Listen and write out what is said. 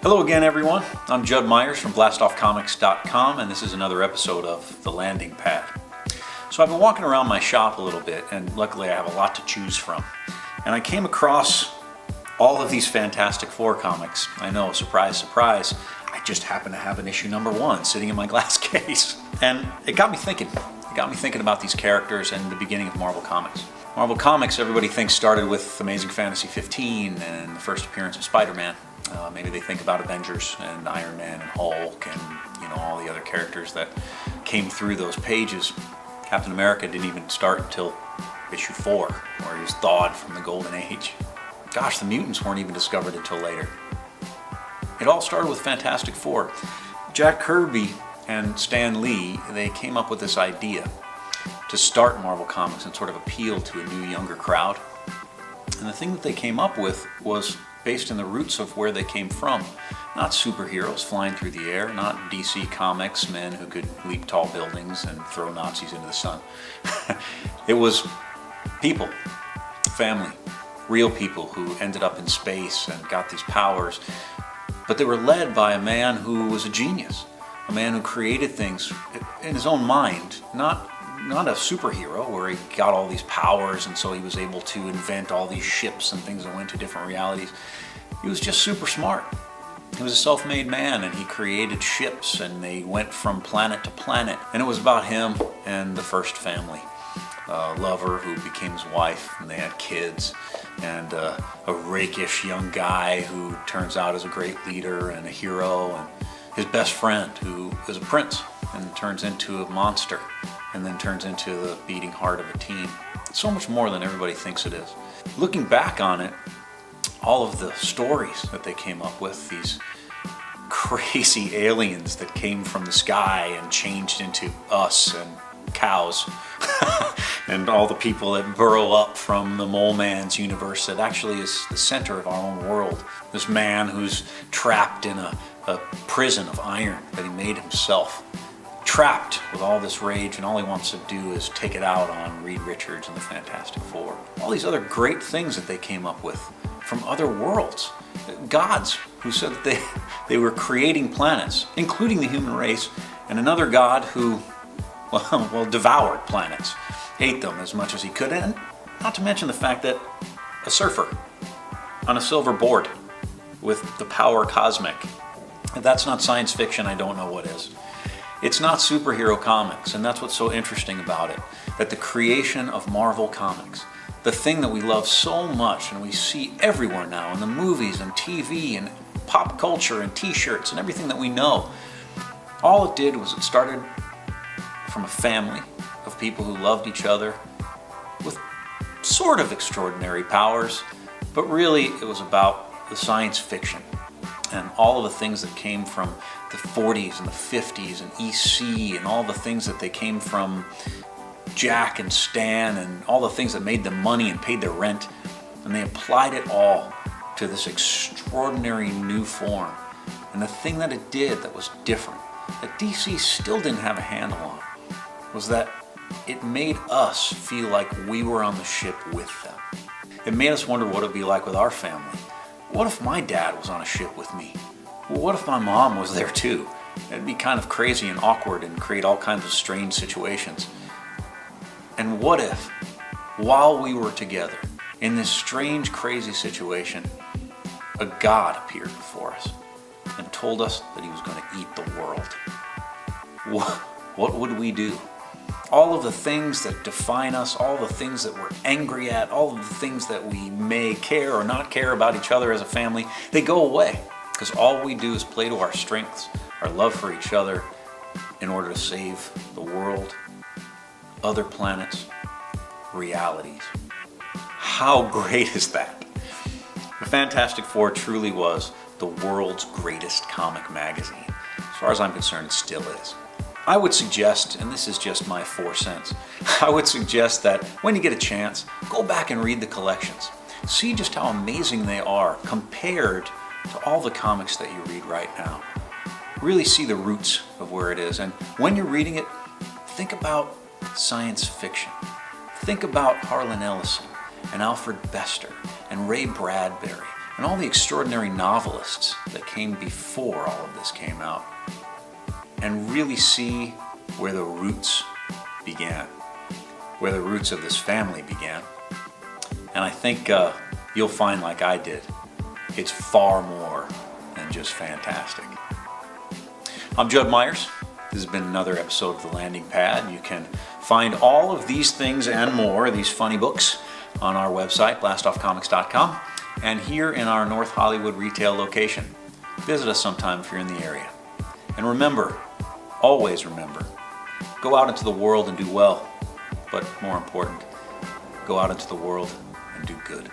Hello again, everyone. I'm Judd Myers from BlastoffComics.com, and this is another episode of The Landing Pad. So I've been walking around my shop a little bit, and luckily I have a lot to choose from. And I came across all of these Fantastic Four comics. I know, surprise, surprise, I just happen to have an issue number 1 sitting in my glass case. And it got me thinking. It got me thinking about these characters and the beginning of Marvel Comics. Marvel Comics, everybody thinks, started with Amazing Fantasy 15 and the first appearance of Spider-Man. Maybe they think about Avengers and Iron Man and Hulk and all the other characters that came through those pages. Captain America didn't even start until issue 4, where he was thawed from the Golden Age. Gosh, the mutants weren't even discovered until later. It all started with Fantastic Four. Jack Kirby and Stan Lee, they came up with this idea to start Marvel Comics and sort of appeal to a new, younger crowd. And the thing that they came up with was based in the roots of where they came from. Not superheroes flying through the air, not DC Comics men who could leap tall buildings and throw Nazis into the sun. It was people, family, real people who ended up in space and got these powers. But they were led by a man who was a genius, a man who created things in his own mind, not a superhero where he got all these powers and so he was able to invent all these ships and things that went to different realities. He was just super smart. He was a self-made man, and he created ships, and they went from planet to planet. And it was about him and the first family. A lover who became his wife, and they had kids, and a rakish young guy who turns out as a great leader and a hero, and his best friend who is a prince and turns into a monster, and then turns into the beating heart of a teen. It's so much more than everybody thinks it is. Looking back on it, all of the stories that they came up with, these crazy aliens that came from the sky and changed into us and cows, and all the people that burrow up from the Mole Man's universe that actually is the center of our own world. This man who's trapped in a prison of iron that he made himself. Trapped with all this rage, and all he wants to do is take it out on Reed Richards and the Fantastic Four. All these other great things that they came up with from other worlds. Gods who said that they were creating planets, including the human race, and another god who, well, devoured planets, ate them as much as he could, and not to mention the fact that a surfer on a silver board with the power cosmic. If that's not science fiction, I don't know what is. It's not superhero comics, and that's what's so interesting about it, that the creation of Marvel Comics, the thing that we love so much and we see everywhere now in the movies and TV and pop culture and t-shirts and everything that we know, all it did was it started from a family of people who loved each other with sort of extraordinary powers, but really it was about the science fiction and all of the things that came from the 40s and the 50s and EC and all the things that they came from Jack and Stan and all the things that made them money and paid their rent, and they applied it all to this extraordinary new form. And the thing that it did that was different, that DC still didn't have a handle on, was that it made us feel like we were on the ship with them. It made us wonder what it would be like with our family. What if my dad was on a ship with me? Well, what if my mom was there too? It'd be kind of crazy and awkward and create all kinds of strange situations. And what if, while we were together, in this strange, crazy situation, a god appeared before us and told us that he was going to eat the world? What would we do? All of the things that define us, all the things that we're angry at, all of the things that we may care or not care about each other as a family, they go away. Because all we do is play to our strengths, our love for each other, in order to save the world, other planets, realities. How great is that? The Fantastic Four truly was the world's greatest comic magazine. As far as I'm concerned, it still is. I would suggest, and this is just my 4 cents, I would suggest that when you get a chance, go back and read the collections. See just how amazing they are compared to all the comics that you read right now. Really see the roots of where it is. And when you're reading it, think about science fiction. Think about Harlan Ellison and Alfred Bester and Ray Bradbury and all the extraordinary novelists that came before all of this came out, and really see where the roots began, where the roots of this family began. And I think you'll find, like I did, it's far more than just fantastic. I'm Judd Myers. This has been another episode of The Landing Pad. You can find all of these things and more, these funny books, on our website, blastoffcomics.com, and here in our North Hollywood retail location. Visit us sometime if you're in the area. And remember, always remember, go out into the world and do well, but more important, go out into the world and do good.